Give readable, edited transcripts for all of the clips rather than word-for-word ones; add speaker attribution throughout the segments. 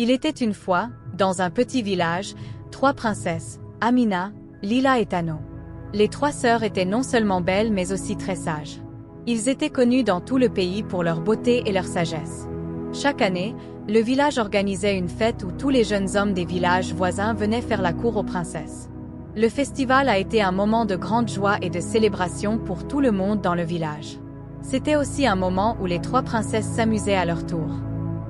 Speaker 1: Il était une fois, dans un petit village, 3 princesses, Amina, Lila et Tano. Les 3 sœurs étaient non seulement belles mais aussi très sages. Ils étaient connus dans tout le pays pour leur beauté et leur sagesse. Chaque année, le village organisait une fête où tous les jeunes hommes des villages voisins venaient faire la cour aux princesses. Le festival a été un moment de grande joie et de célébration pour tout le monde dans le village. C'était aussi un moment où les 3 princesses s'amusaient à leur tour.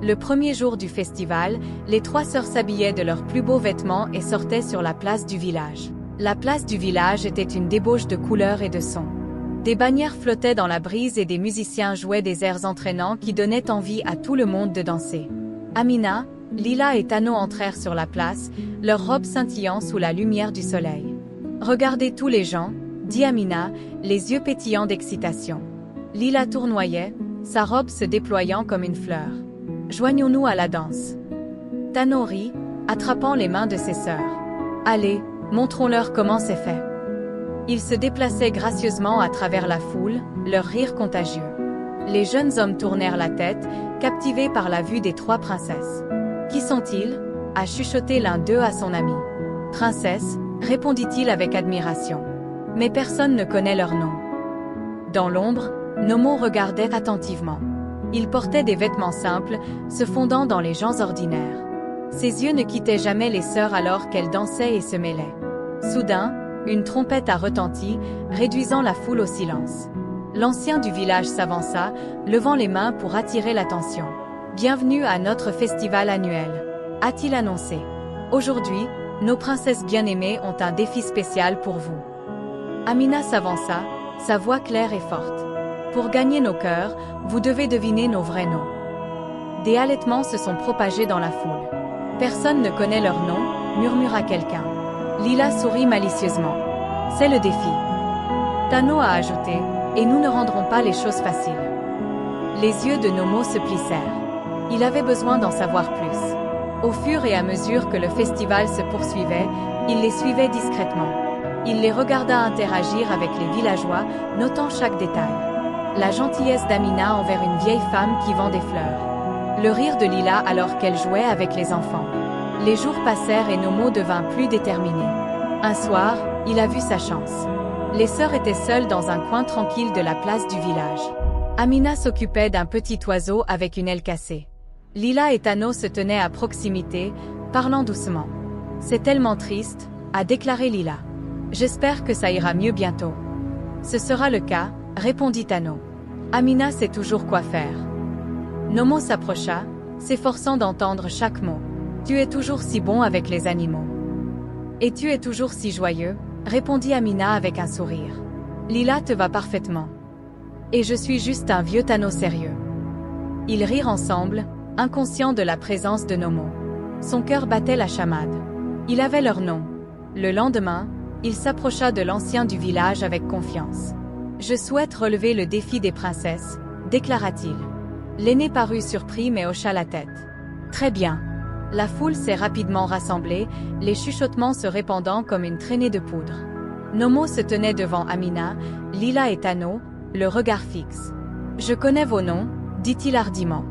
Speaker 1: Le premier jour du festival, les 3 sœurs s'habillaient de leurs plus beaux vêtements et sortaient sur la place du village. La place du village était une débauche de couleurs et de sons. Des bannières flottaient dans la brise et des musiciens jouaient des airs entraînants qui donnaient envie à tout le monde de danser. Amina, Lila et Tano entrèrent sur la place, leurs robes scintillant sous la lumière du soleil. « Regardez tous les gens », dit Amina, les yeux pétillants d'excitation. Lila tournoyait, sa robe se déployant comme une fleur. « Joignons-nous à la danse. » Tano rit, attrapant les mains de ses sœurs. « Allez, montrons-leur comment c'est fait. » Ils se déplaçaient gracieusement à travers la foule, leur rire contagieux. Les jeunes hommes tournèrent la tête, captivés par la vue des 3 princesses. « Qui sont-ils » a chuchoté l'un d'eux à son ami. « Princesse » répondit-il avec admiration. « Mais personne ne connaît leur nom. » Dans l'ombre, Nomo regardait attentivement. Il portait des vêtements simples, se fondant dans les gens ordinaires. Ses yeux ne quittaient jamais les sœurs alors qu'elles dansaient et se mêlaient. Soudain, une trompette a retenti, réduisant la foule au silence. L'ancien du village s'avança, levant les mains pour attirer l'attention. « Bienvenue à notre festival annuel », a-t-il annoncé. « Aujourd'hui, nos princesses bien-aimées ont un défi spécial pour vous. » Amina s'avança, sa voix claire et forte. « Pour gagner nos cœurs, vous devez deviner nos vrais noms. » Des halètements se sont propagés dans la foule. « Personne ne connaît leur nom », murmura quelqu'un. Lila sourit malicieusement. « C'est le défi. » Tano a ajouté, « Et nous ne rendrons pas les choses faciles. » Les yeux de Nomo se plissèrent. Il avait besoin d'en savoir plus. Au fur et à mesure que le festival se poursuivait, il les suivait discrètement. Il les regarda interagir avec les villageois, notant chaque détail. La gentillesse d'Amina envers une vieille femme qui vend des fleurs. Le rire de Lila alors qu'elle jouait avec les enfants. Les jours passèrent et Nomo devint plus déterminé. Un soir, il a vu sa chance. Les sœurs étaient seules dans un coin tranquille de la place du village. Amina s'occupait d'un petit oiseau avec une aile cassée. Lila et Tano se tenaient à proximité, parlant doucement. « C'est tellement triste », a déclaré Lila. « J'espère que ça ira mieux bientôt. »« Ce sera le cas », répondit Tano. « Amina sait toujours quoi faire. » Nomo s'approcha, s'efforçant d'entendre chaque mot. « Tu es toujours si bon avec les animaux. »« Et tu es toujours si joyeux », répondit Amina avec un sourire. « Lila te va parfaitement. Et je suis juste un vieux Tano sérieux. » Ils rirent ensemble, inconscients de la présence de Nomo. Son cœur battait la chamade. Il avait leur nom. Le lendemain, il s'approcha de l'ancien du village avec confiance. « Je souhaite relever le défi des princesses », déclara-t-il. L'aîné parut surpris mais hocha la tête. « Très bien. » La foule s'est rapidement rassemblée, les chuchotements se répandant comme une traînée de poudre. Nomo se tenait devant Amina, Lila et Tano, le regard fixe. « Je connais vos noms », dit-il hardiment.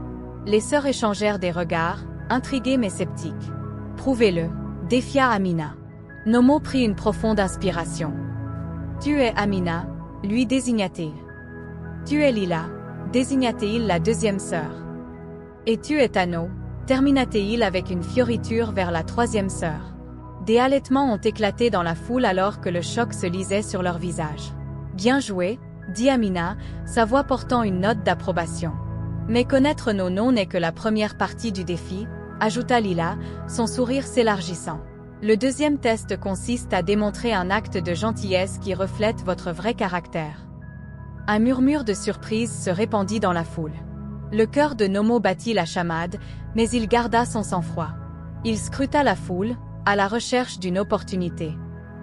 Speaker 1: Les sœurs échangèrent des regards, intriguées mais sceptiques. « Prouvez-le », défia Amina. Nomo prit une profonde inspiration. « Tu es Amina », lui désigna-t-il. « Tu es Lila », désigna-t-il la deuxième sœur. « Et tu es Tano », termina-t-il avec une fioriture vers la troisième sœur. Des halètements ont éclaté dans la foule alors que le choc se lisait sur leurs visages. « Bien joué », dit Amina, sa voix portant une note d'approbation. « Mais connaître nos noms n'est que la première partie du défi », ajouta Lila, son sourire s'élargissant. « Le deuxième test consiste à démontrer un acte de gentillesse qui reflète votre vrai caractère. » Un murmure de surprise se répandit dans la foule. Le cœur de Nomo battit la chamade, mais il garda son sang-froid. Il scruta la foule, à la recherche d'une opportunité.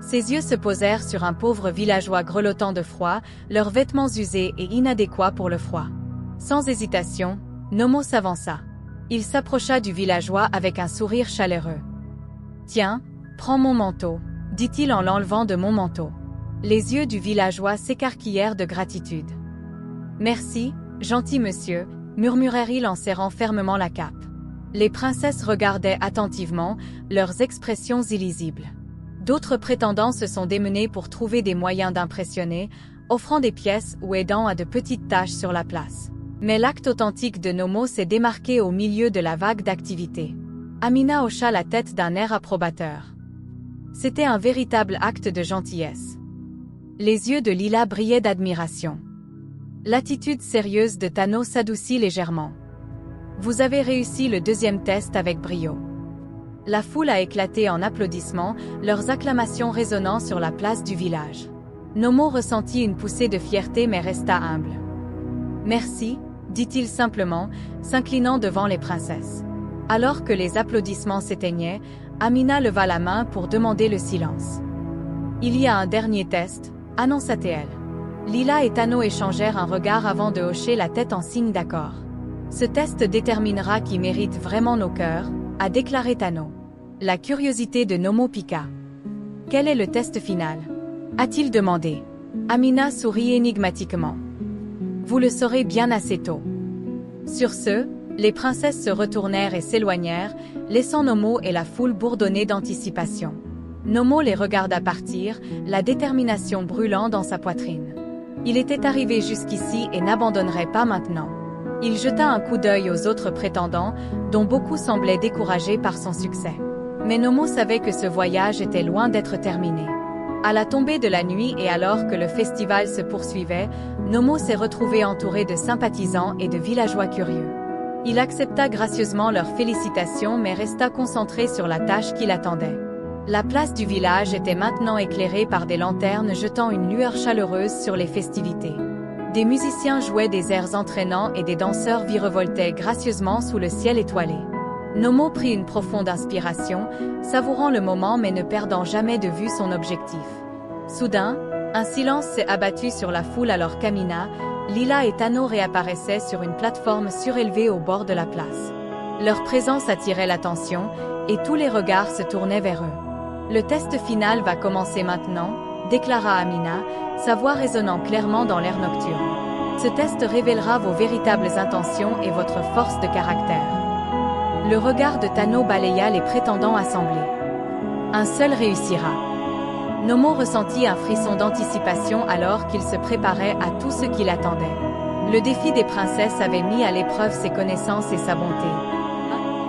Speaker 1: Ses yeux se posèrent sur un pauvre villageois grelottant de froid, leurs vêtements usés et inadéquats pour le froid. Sans hésitation, Nomo s'avança. Il s'approcha du villageois avec un sourire chaleureux. « Tiens, prends mon manteau, » dit-il en l'enlevant de mon manteau. Les yeux du villageois s'écarquillèrent de gratitude. « Merci, gentil monsieur », murmurèrent-ils en serrant fermement la cape. Les princesses regardaient attentivement, leurs expressions illisibles. D'autres prétendants se sont démenés pour trouver des moyens d'impressionner, offrant des pièces ou aidant à de petites tâches sur la place. Mais l'acte authentique de Nomo s'est démarqué au milieu de la vague d'activité. Amina hocha la tête d'un air approbateur. C'était un véritable acte de gentillesse. Les yeux de Lila brillaient d'admiration. L'attitude sérieuse de Tano s'adoucit légèrement. Vous avez réussi le deuxième test avec brio. La foule a éclaté en applaudissements, leurs acclamations résonnant sur la place du village. Nomo ressentit une poussée de fierté mais resta humble. Merci, dit-il simplement, s'inclinant devant les princesses. Alors que les applaudissements s'éteignaient, Amina leva la main pour demander le silence. Il y a un dernier test, annonça-t-elle. Lila et Tano échangèrent un regard avant de hocher la tête en signe d'accord. Ce test déterminera qui mérite vraiment nos cœurs, a déclaré Tano. La curiosité de Nomo piqua. Quel est le test final? A-t-il demandé. Amina sourit énigmatiquement. Vous le saurez bien assez tôt. Sur ce, les princesses se retournèrent et s'éloignèrent, laissant Nomo et la foule bourdonner d'anticipation. Nomo les regarda partir, la détermination brûlant dans sa poitrine. Il était arrivé jusqu'ici et n'abandonnerait pas maintenant. Il jeta un coup d'œil aux autres prétendants, dont beaucoup semblaient découragés par son succès. Mais Nomo savait que ce voyage était loin d'être terminé. À la tombée de la nuit et alors que le festival se poursuivait, Nomo s'est retrouvé entouré de sympathisants et de villageois curieux. Il accepta gracieusement leurs félicitations mais resta concentré sur la tâche qui l'attendait. La place du village était maintenant éclairée par des lanternes jetant une lueur chaleureuse sur les festivités. Des musiciens jouaient des airs entraînants et des danseurs virevoltaient gracieusement sous le ciel étoilé. Nomo prit une profonde inspiration, savourant le moment mais ne perdant jamais de vue son objectif. Soudain, un silence s'est abattu sur la foule alors qu'Amina, Lila et Tano réapparaissaient sur une plateforme surélevée au bord de la place. Leur présence attirait l'attention, et tous les regards se tournaient vers eux. Le test final va commencer maintenant, déclara Amina, sa voix résonnant clairement dans l'air nocturne. Ce test révélera vos véritables intentions et votre force de caractère. Le regard de Tano balaya les prétendants assemblés. Un seul réussira. Nomo ressentit un frisson d'anticipation alors qu'il se préparait à tout ce qui l'attendait. Le défi des princesses avait mis à l'épreuve ses connaissances et sa bonté.